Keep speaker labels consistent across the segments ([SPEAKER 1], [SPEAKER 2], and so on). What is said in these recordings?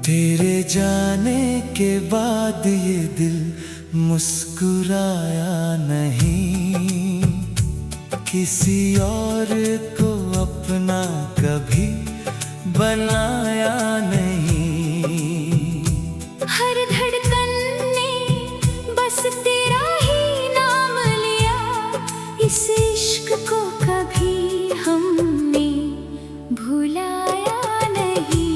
[SPEAKER 1] तेरे जाने के बाद ये दिल मुस्कुराया नहीं, किसी और को अपना कभी बनाया नहीं।
[SPEAKER 2] हर धड़कन ने बस तेरा ही नाम लिया, इस इश्क को कभी हमने भुलाया नहीं।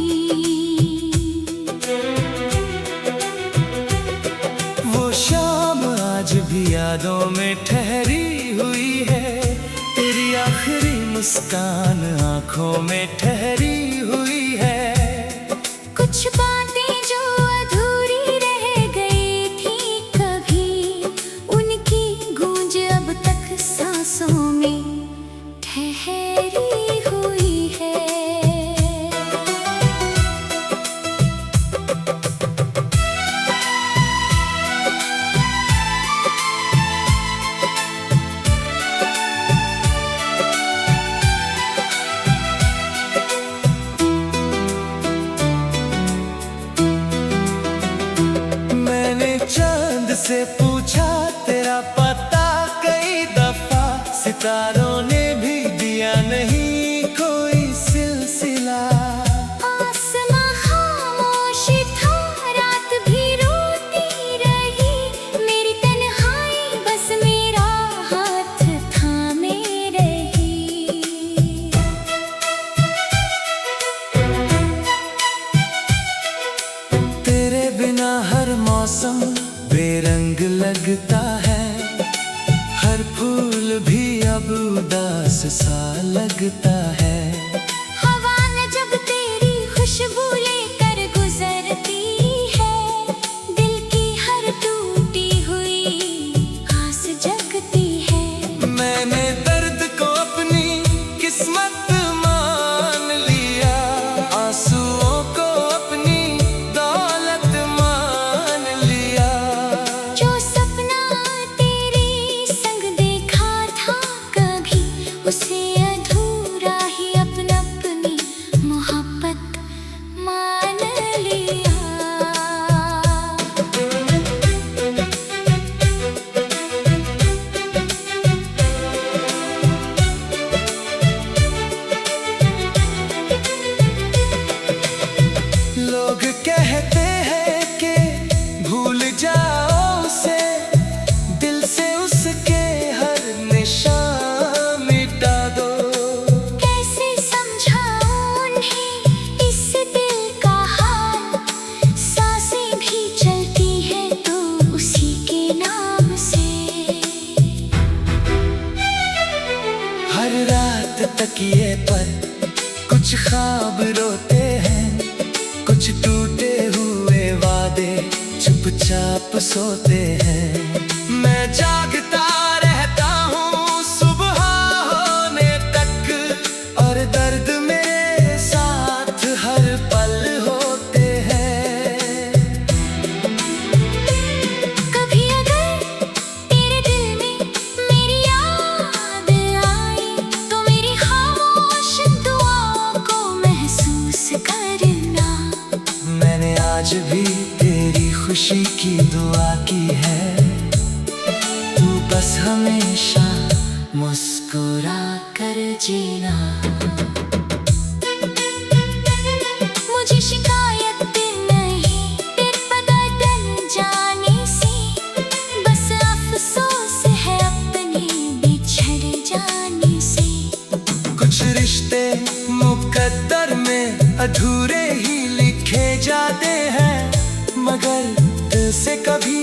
[SPEAKER 1] वो शाम आज भी यादों में ठहरी हुई है, तेरी आखिरी मुस्कान आंखों में ठहरी हुई है।
[SPEAKER 2] कुछ बातें जो अधूरी रह गई थी कभी, उनकी गूंज अब तक सांसों में ठहरी हुई है।
[SPEAKER 1] चांद से पूछा तेरा पता कई दफा, सितारों ने भी दिया नहीं कोई सिलसिला।
[SPEAKER 2] आसमां खामोश था, रात भी रोती रही, मेरी तन्हाई बस मेरा हाथ थामे रही।
[SPEAKER 1] तेरे बिना हर मौसम बेरंग लगता है, हर फूल भी अब उदास सा लगता है।
[SPEAKER 2] हवा न जब तेरी खुशबू लेकर गुजरती है, दिल की हर टूटी हुई आस जगती है।
[SPEAKER 1] मैंने दर्द को अपनी किस्मत मान लिया, आंसुओं को अपनी दौलत मान लिया।
[SPEAKER 2] जो सपना तेरे संग देखा था कभी, उसे अधूरा ही अपनी मोहब्बत मान लिया।
[SPEAKER 1] लोग कहते हैं कि भूल जाओ उसे, दिल से उसके हर निशान मिटा दो।
[SPEAKER 2] कैसे समझाऊं उन्हें इस दिल का हाल, सांसें भी चलती हैं तो उसी के नाम से।
[SPEAKER 1] हर रात तकिए पर कुछ ख्वाब रोते हैं, कुछ टूटे हुए वादे चुपचाप सोते हैं। मैं जागता रहता हूँ सुबह होने तक, और दर्द मेरे साथ हर पल होते हैं।
[SPEAKER 2] कभी अगर तेरे दिल में मेरी याद आई, तो मेरी खामोश दुआओं को महसूस करना।
[SPEAKER 1] मैंने आज भी तेरी खुशी की दुआ की है, तू बस हमेशा मुस्कुरा कर जीना।
[SPEAKER 2] मुझे शिकायत नहीं तेरे बदल जाने से, बस अफसोस है अपने बिछड़ जाने से।
[SPEAKER 1] कुछ रिश्ते मुकद्दर में अधूरे ही लिखे जाते हैं, मगर दिल से कभी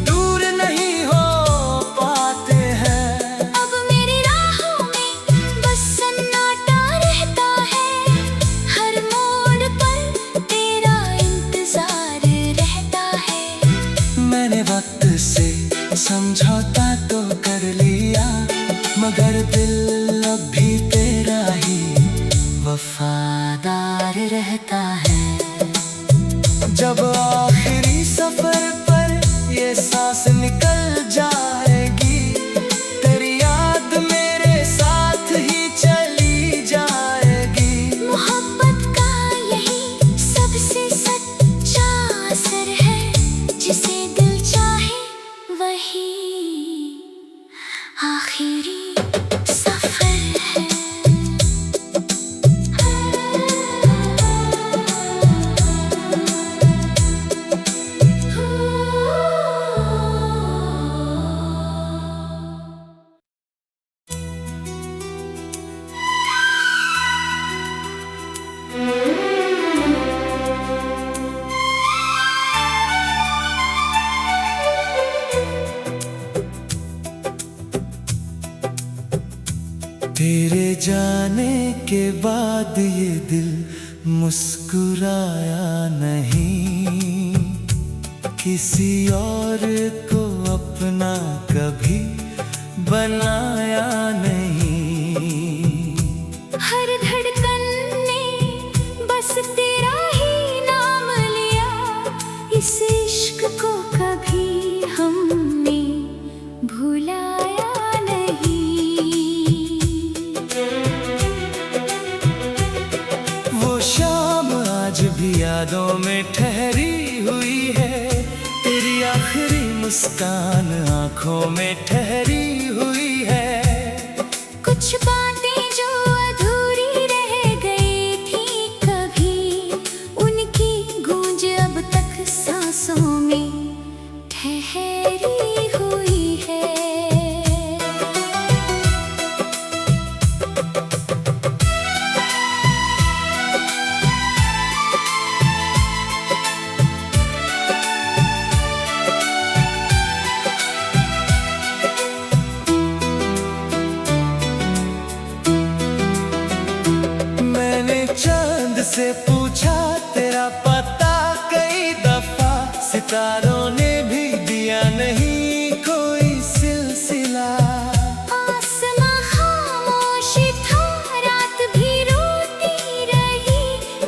[SPEAKER 1] दूर नहीं हो पाते हैं।
[SPEAKER 2] अब मेरी राहों में बस सन्नाटा रहता है, हर मोड़ पर तेरा इंतजार रहता है।
[SPEAKER 1] मैंने वक्त से समझौता तो कर लिया, मगर दिल अब भी तेरा ही वफादार रहता है। जब आखिरी सफर पर ये सांस निकल जाएगी, तेरी याद मेरे साथ ही चली जाएगी।
[SPEAKER 2] मोहब्बत का यही सबसे सच्चा
[SPEAKER 1] तेरे जाने के बाद ये दिल मुस्कुराया नहीं, किसी और को अपना कभी बनाया नहीं।
[SPEAKER 2] हर धड़कन ने बस तेरा ही नाम लिया, इस इश्क को कभी हमने भुलाया नहीं।
[SPEAKER 1] वो शाम आज भी यादों में ठहरी हुई है, तेरी आखिरी मुस्कान आंखों में ठहरी हुई है।
[SPEAKER 2] कुछ बातें जो अधूरी रह गई थी कभी, उनकी गूंज अब तक सांसों में ठहरी हुई है।
[SPEAKER 1] चांद से पूछा तेरा पता कई दफा, सितारों ने भी दिया नहीं कोई सिलसिला।
[SPEAKER 2] आसमां खामोश था, रात भी रोती रही,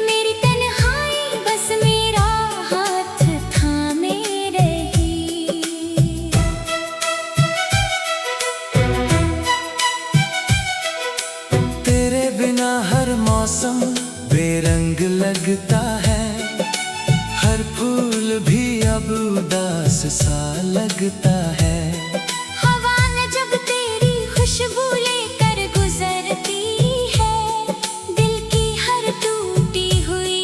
[SPEAKER 2] मेरी तन्हाई बस मेरा हाथ थामे रही।
[SPEAKER 1] तेरे बिना हर मौसम बेरंग लगता है, हर फूल भी अब उदास सा लगता है।
[SPEAKER 2] हवा न जब तेरी खुशबू लेकर गुजरती है, दिल की हर टूटी हुई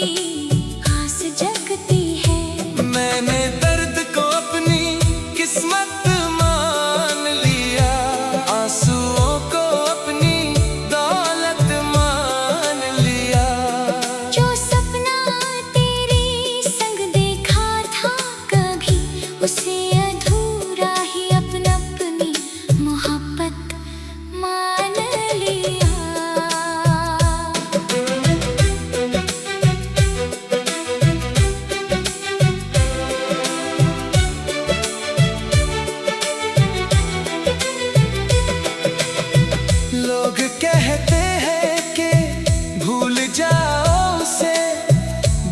[SPEAKER 2] आस जगती है।
[SPEAKER 1] मैंने दर्द को अपनी किस्मत मान लिया, आंसुओं को अपनी दौलत मान लिया।
[SPEAKER 2] जो सपना तेरे संग देखा था कभी, उसे अधूरा ही अपनी मोहब्बत मान लिया।
[SPEAKER 1] लोग कहते हैं कि भूल जाओ उसे,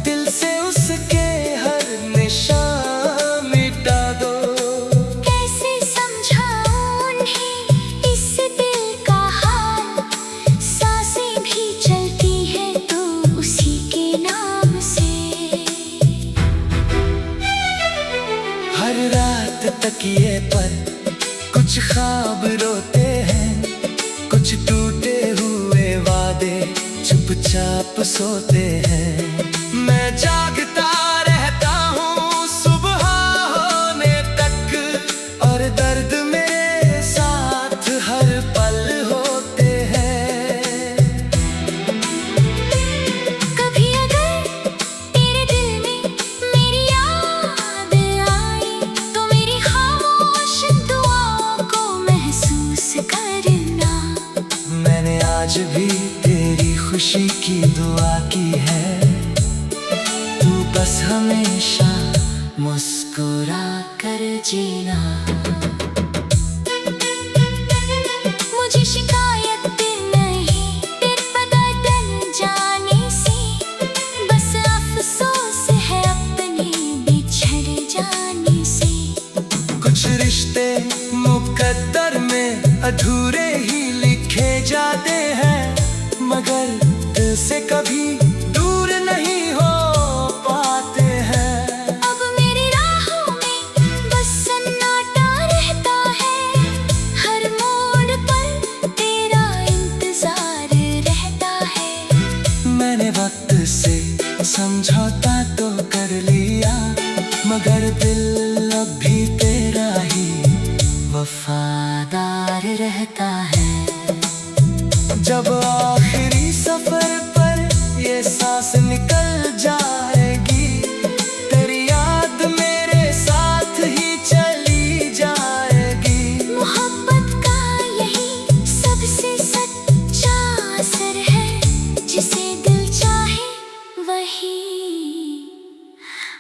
[SPEAKER 1] दिल से उसके हर निशान मिटा दो।
[SPEAKER 2] कैसे समझाऊं उन्हें इस दिल का हाल, सांसें भी चलती है तो उसी के नाम से।
[SPEAKER 1] हर रात तकिए पर कुछ ख्वाब रोते हैं, कुछ टूटे हुए वादे चुपचाप सोते हैं। मैं जागता रहता हूँ सुबह होने तक, और दर्द मेरे साथ हर पल होते हैं।
[SPEAKER 2] कभी अगर तेरे दिल में मेरी याद आई, तो मेरी खामोश दुआओं को महसूस करना।
[SPEAKER 1] मैंने आज भी तेरी खुशी की दुआ की है, तू बस हमेशा मुस्कुरा कर जीना।
[SPEAKER 2] मुझे शिकायत नहीं तेरे बदल जाने से, बस अफसोस है अपने बिछड़ जाने से।
[SPEAKER 1] कुछ रिश्ते मुकद्दर में अधूरे ही लिखे जाते हैं, मगर दिल से कभी दूर नहीं हो पाते हैं।
[SPEAKER 2] अब मेरी राहों में बस सन्नाटा रहता है, हर मोड़ पर तेरा इंतजार रहता है।
[SPEAKER 1] मैंने वक्त से समझौता तो कर लिया, मगर दिल अब भी तेरा ही वफादार रहता है। जब आखिरी सफर पर ये सांस निकल जाएगी, तेरी याद मेरे साथ ही चली जाएगी।
[SPEAKER 2] मोहब्बत का यही सबसे सच्चा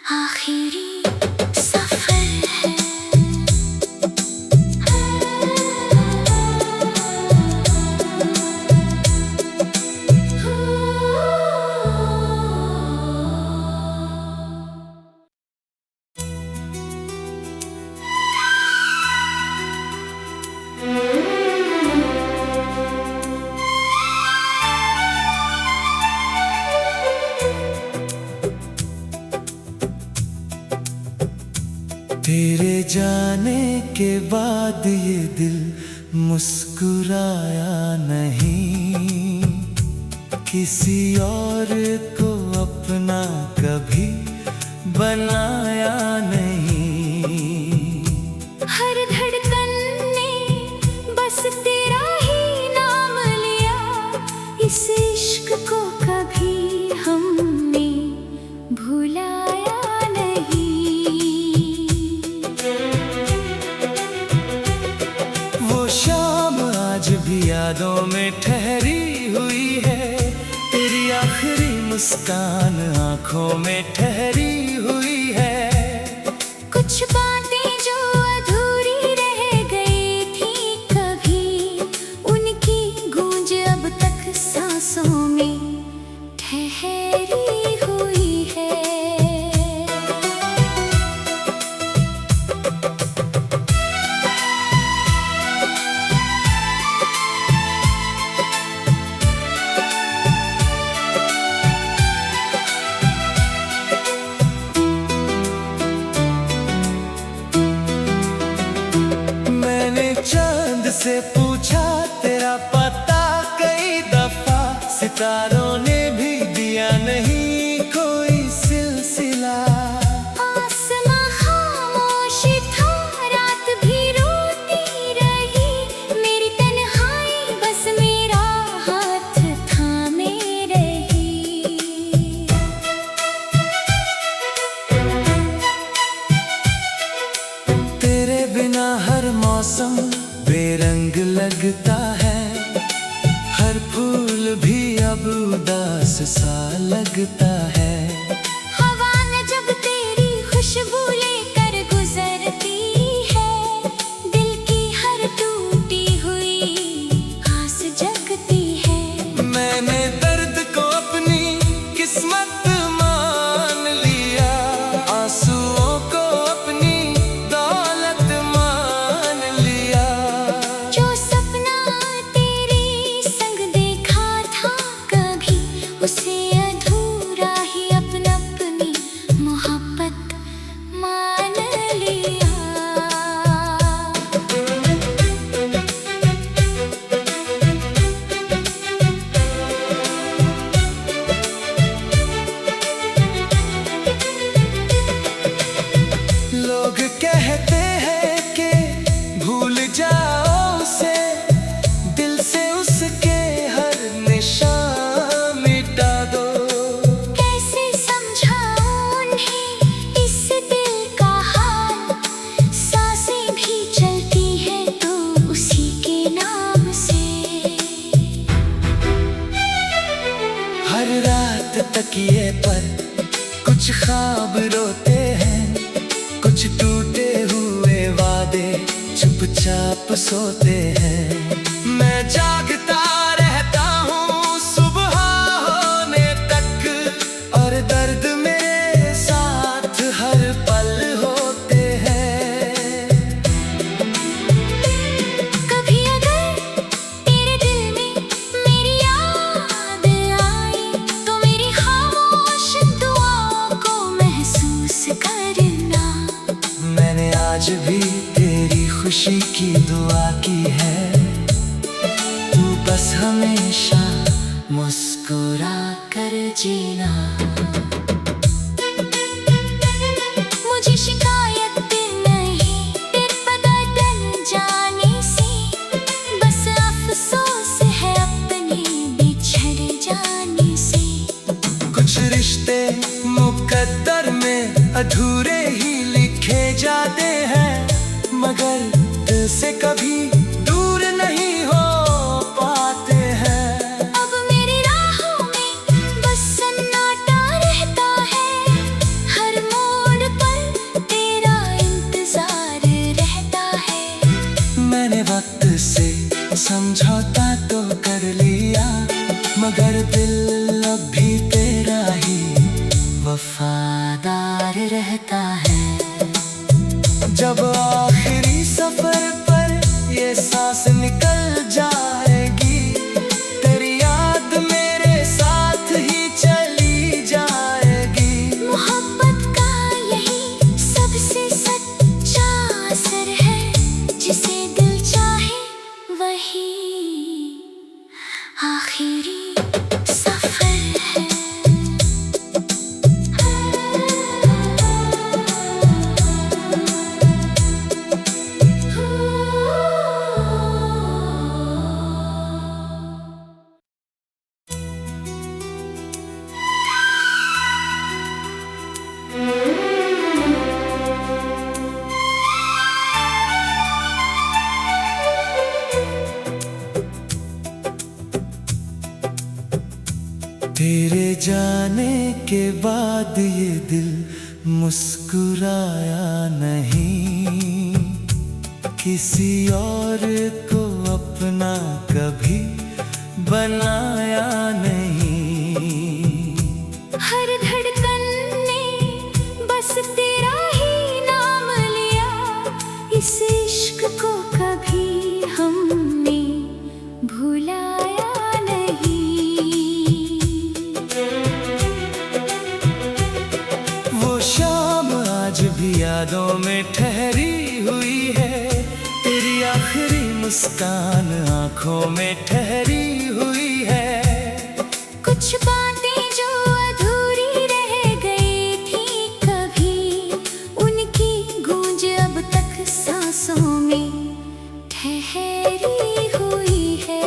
[SPEAKER 2] आखिरी सफर है।
[SPEAKER 1] तेरे जाने के बाद ये दिल मुस्कुराया नहीं, किसी और को अपना कभी बनाया नहीं।
[SPEAKER 2] हर धड़कन ने बस तेरा ही नाम लिया, इस इश्क को कभी हमने भुलाया नहीं।
[SPEAKER 1] वो शाम आज भी यादों में ठहरी हुई है, तेरी आखिरी मुस्कान आंखों में ठहरी हुई है।
[SPEAKER 2] कुछ बातें जो अधूरी रह गई थी कभी, उनकी गूंज अब तक सांसों में ठहरी हुई है।
[SPEAKER 1] चांद से पूछा तेरा पता कई दफा, सितारों ने भी दिया नहीं कोई सिलसिला।
[SPEAKER 2] आसमां खामोश था, रात भी रोती रही, मेरी तन्हाई बस मेरा हाथ थामे रही।
[SPEAKER 1] तेरे बिना हर मौसम बेरंग लगता है, हर फूल भी अब उदास सा लगता है।
[SPEAKER 2] हवा न जब तेरी खुशबू लेकर गुजरती है, दिल की हर टूटी हुई आस जगती है।
[SPEAKER 1] मैंने दर्द को अपनी किस्मत मान लिया, आंसुओं को अपनी दौलत मान लिया।
[SPEAKER 2] जो सपना तेरे संग देखा था कभी, उसे अधूरा ही अपनी मोहब्बत मान लिया।
[SPEAKER 1] लोग कहते हैं कि भूल जाओ उसे, दिल से उसके हर निशान मिटा दो।
[SPEAKER 2] कैसे समझाऊं उन्हें इस दिल का हाल, सांसें भी चलती है तो उसी के नाम से।
[SPEAKER 1] हर रात तकिए पर कुछ ख्वाब रोते हैं, कुछ टूटे हुए वादे चुपचाप सोते हैं। मैं जागता रहता हूँ सुबह होने तक, और दर्द मेरे साथ हर पल होते हैं।
[SPEAKER 2] कभी अगर तेरे दिल में मेरी याद आई, तो मेरी खामोश दुआओं को महसूस करना।
[SPEAKER 1] मैंने आज भी तेरी खुशी की दुआ की है, तू बस हमेशा मुस्कुरा कर जीना।
[SPEAKER 2] मुझे शिकायत नहीं तेरे बदल जाने से, बस अफसोस है अपने बिछड़ जाने से।
[SPEAKER 1] कुछ रिश्ते मुकद्दर में अधूरे ही लिखे जाते हैं, मगर दिल से कभी दूर नहीं हो पाते हैं।
[SPEAKER 2] अब मेरी राहों में बस सन्नाटा रहता है, हर मोड़
[SPEAKER 1] समझौता तो कर लिया, मगर दिल अब भी तेरा ही वफादार रहता है। जब आखिरी सफर पर ये सांस निकल जाएगी, तेरी याद मेरे साथ ही चली जाएगी।
[SPEAKER 2] मोहब्बत का यही सबसे सच्चा असर है, जिसे दिल चाहे वही आखिरी सफर है।
[SPEAKER 1] तेरे जाने के बाद ये दिल मुस्कुराया नहीं, किसी और को अपना कभी बनाया नहीं।
[SPEAKER 2] हर धड़कन ने बस तेरा ही नाम लिया, इस इश्क को कभी हमने भुलाया नहीं।
[SPEAKER 1] वो शाम आज भी यादों में ठहरी हुई है, तेरी आखिरी मुस्कान आंखों में ठहरी हुई है।
[SPEAKER 2] कुछ बातें जो अधूरी रह गई थी कभी, उनकी गूंज अब तक सांसों में ठहरी हुई है।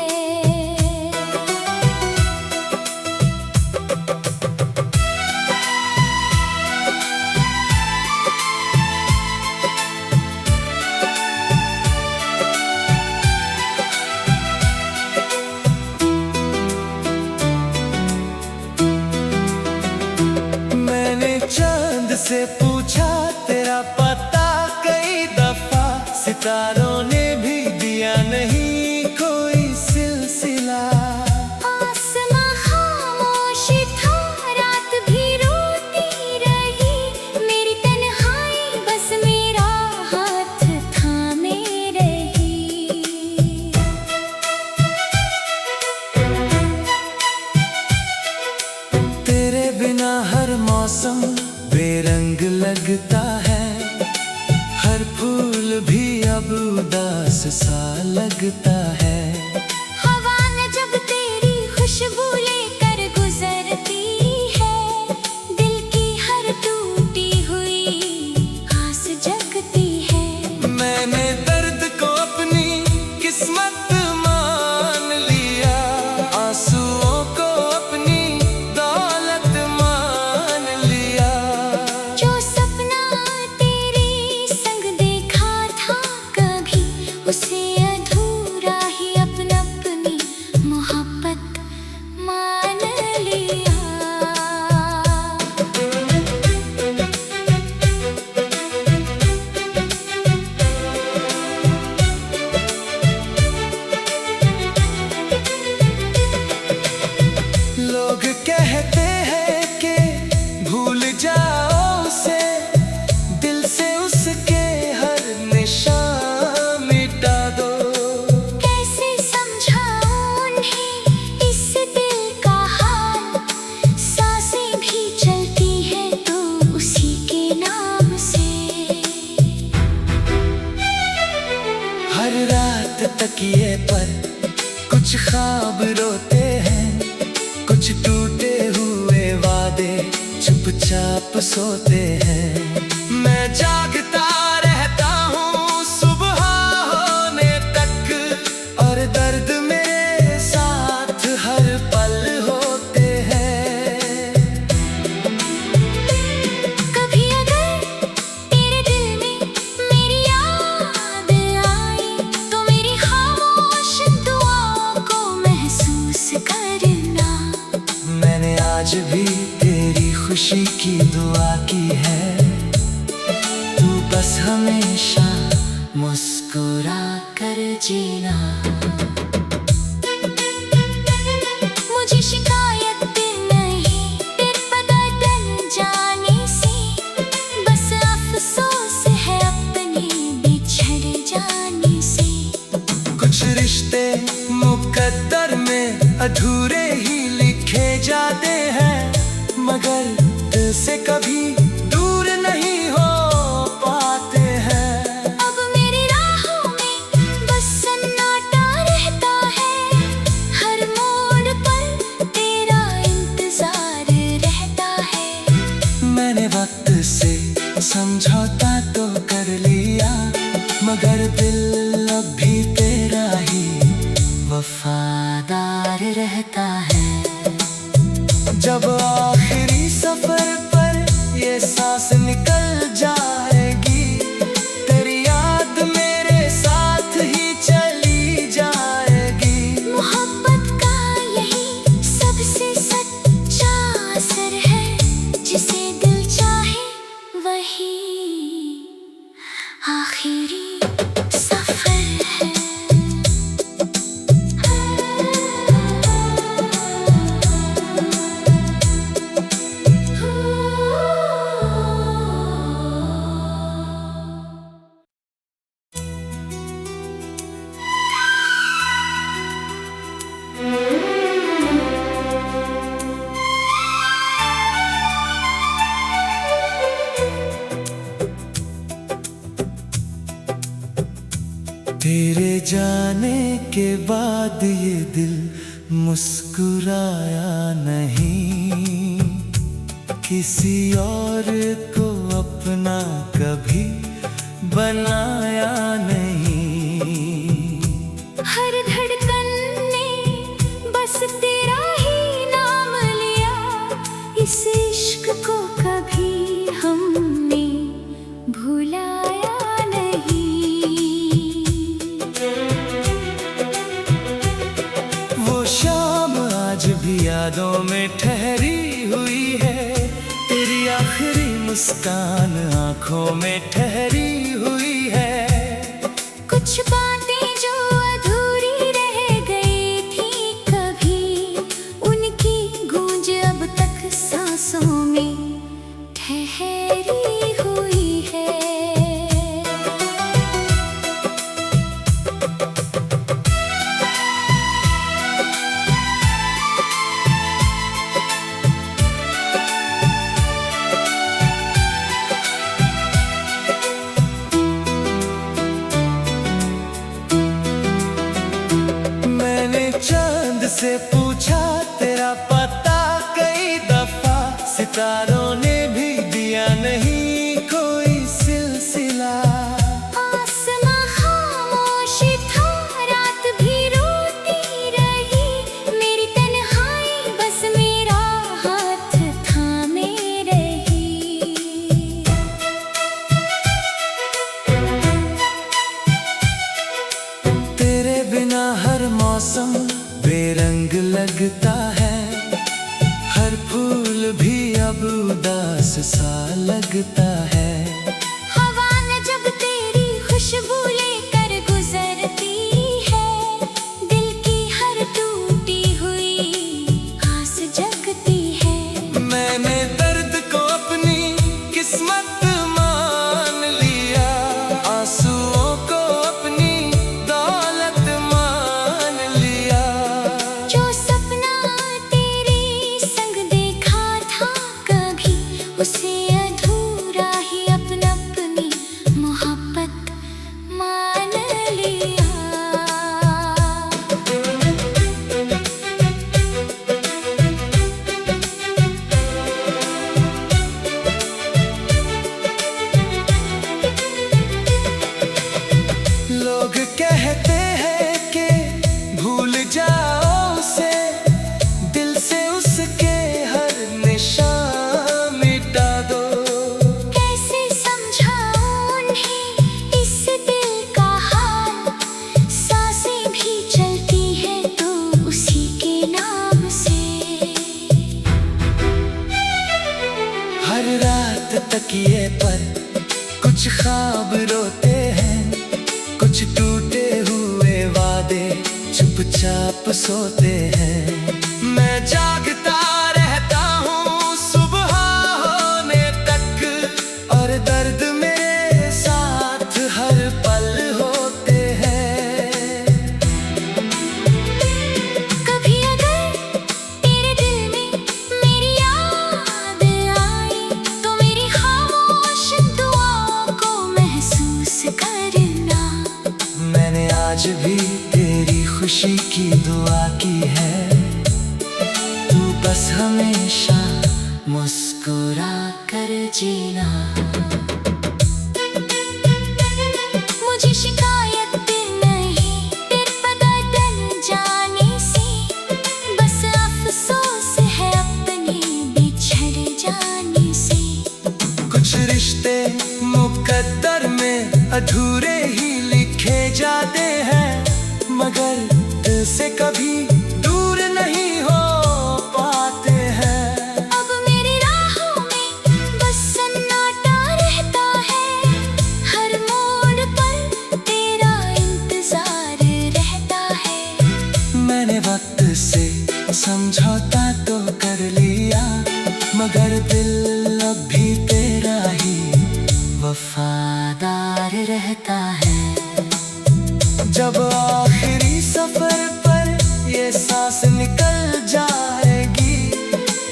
[SPEAKER 1] चांद से पूछा तेरा पता कई दफा, सितारों ने भी दिया नहीं कोई सिलसिला।
[SPEAKER 2] आसमां खामोश था, रात भी रोती रही, मेरी तन्हाई बस मेरा हाथ थामे रही।
[SPEAKER 1] तेरे बिना हर मौसम बेरंग लगता है, हर फूल भी अब उदास सा लगता है।
[SPEAKER 2] हवा न जब तेरी खुशबू लेकर गुजरती है, दिल की हर टूटी हुई आस जगती है।
[SPEAKER 1] मैंने दर्द को अपनी किस्मत मान लिया, आंसुओं को अपनी दौलत मान लिया।
[SPEAKER 2] जो सपना तेरे संग देखा था कभी, उसे अधूरा ही अपनी मोहब्बत मान लिया।
[SPEAKER 1] लोग कहते हैं कि भूल जाओ उसे, दिल से उसके हर निशान मिटा दो।
[SPEAKER 2] कैसे समझाऊं उन्हें इस दिल का हाल, सांसें भी चलती है तो उसी के नाम से।
[SPEAKER 1] हर रात तकिए पर कुछ ख्वाब रोते हैं, कुछ टूटे हुए वादे चुपचाप सोते हैं। मैं जागता रहता हूँ सुबह होने तक, और दर्द मेरे साथ हर पल होते हैं।
[SPEAKER 2] कभी अगर तेरे दिल में मेरी याद आई, तो मेरी खामोश दुआओं को महसूस करना।
[SPEAKER 1] मैंने आज भी तेरी खुशी की दुआ की है, तू बस हमेशा मुस्कुरा कर जीना। अधूरे ही लिखे जाते हैं, मगर दिल से कभी दूर नहीं हो पाते हैं।
[SPEAKER 2] अब मेरी राहों में बस सन्नाटा रहता है, हर मोड़ पर तेरा इंतजार रहता है।
[SPEAKER 1] मैंने वक्त से समझौता तो कर लिया, मगर दिल अब भी तेरा ही वफादार रहता है। जब आखिरी सफर पर ये सांस निकल जाएगी, तेरी याद मेरे साथ ही चली जाएगी।
[SPEAKER 2] मोहब्बत का यही सबसे सच्चा असर है, जिसे दिल चाहे वही आखिरी सफर है।
[SPEAKER 1] तेरे जाने के बाद ये दिल मुस्कुराया नहीं, किसी और को अपना कभी बनाया नहीं।
[SPEAKER 2] हर धड़कन ने बस तेरा ही नाम लिया, इस इश्क को कभी हमने भुलाया नहीं।
[SPEAKER 1] वो शाम आज भी यादों में ठहरी हुई है, तेरी आखिरी मुस्कान आंखों में ठहरी हुई है।
[SPEAKER 2] कुछ बातें जो अधूरी रह गई थी कभी, उनकी गूंज अब तक सांसों में ठहरी हुई है।
[SPEAKER 1] चांद से पूछा तेरा पता कई दफा, सितारों ने भी दिया नहीं कोई सिलसिला।
[SPEAKER 2] आसमां खामोश था, रात भी रोती रही, मेरी तन्हाई बस मेरा हाथ थामे रही।
[SPEAKER 1] तेरे बिना हर मौसम बेरंग लगता है, हर फूल भी अब उदास सा लगता है।
[SPEAKER 2] हवा न जब तेरी खुशबू लेकर गुजरती है, दिल की हर टूटी हुई आस जगती है।
[SPEAKER 1] मैंने दर्द को अपनी किस्मत मान लिया, आंसुओं को अपनी दौलत मान लिया।
[SPEAKER 2] जो सपना तेरे संग देखा था कभी, उसे अधूरा ही अपनी मोहब्बत मान लिया।
[SPEAKER 1] लोग कहते हैं कि भूल जाओ उसे, दिल से उसके हर निशान मिटा दो।
[SPEAKER 2] कैसे समझाऊं उन्हें इस दिल का हाल, सांसें भी चलती हैं तो उसी के नाम से।
[SPEAKER 1] हर रात तकिए पर कुछ ख्वाब रोते हैं, कुछ टूटे हुए वादे चुपचाप सोते हैं। मैं जागता रहता हूँ सुबह होने तक, और दर्द मेरे साथ हर पल होते हैं।
[SPEAKER 2] कभी अगर
[SPEAKER 1] भी तेरी खुशी की दुआ की है। तू बस हमेशा मुस्कुरा कर जीना।
[SPEAKER 2] मुझे शिकायत नहीं तेरे बदल जाने से, बस अफसोस है अपने बिछड़ जाने से।
[SPEAKER 1] कुछ रिश्ते मुकद्दर में अधूरे ही लिखे जाते हैं, मगर दिल से कभी दूर नहीं हो पाते हैं।
[SPEAKER 2] अब मेरी राहों में बस सन्नाटा रहता है, हर मोड़ पर तेरा इंतजार रहता है।
[SPEAKER 1] मैंने वक्त से समझौता तो कर लिया, मगर दिल अब भी तेरा ही वफादार रहता है। जब आखिरी सफर पर ये सांस निकल जाएगी,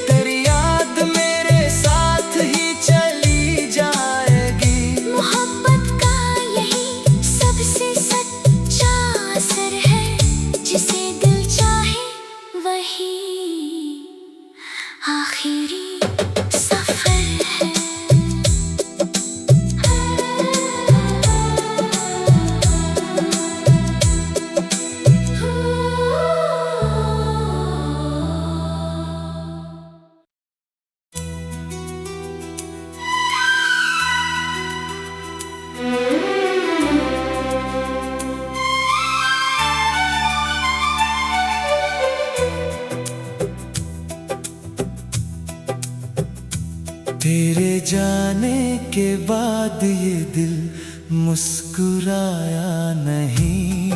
[SPEAKER 1] तेरी याद मेरे साथ ही चली जाएगी।
[SPEAKER 2] मोहब्बत का यही सबसे सच्चा असर है, जिसे दिल चाहे वही आखिरी सफर है।
[SPEAKER 1] तेरे जाने के बाद ये दिल मुस्कुराया नहीं।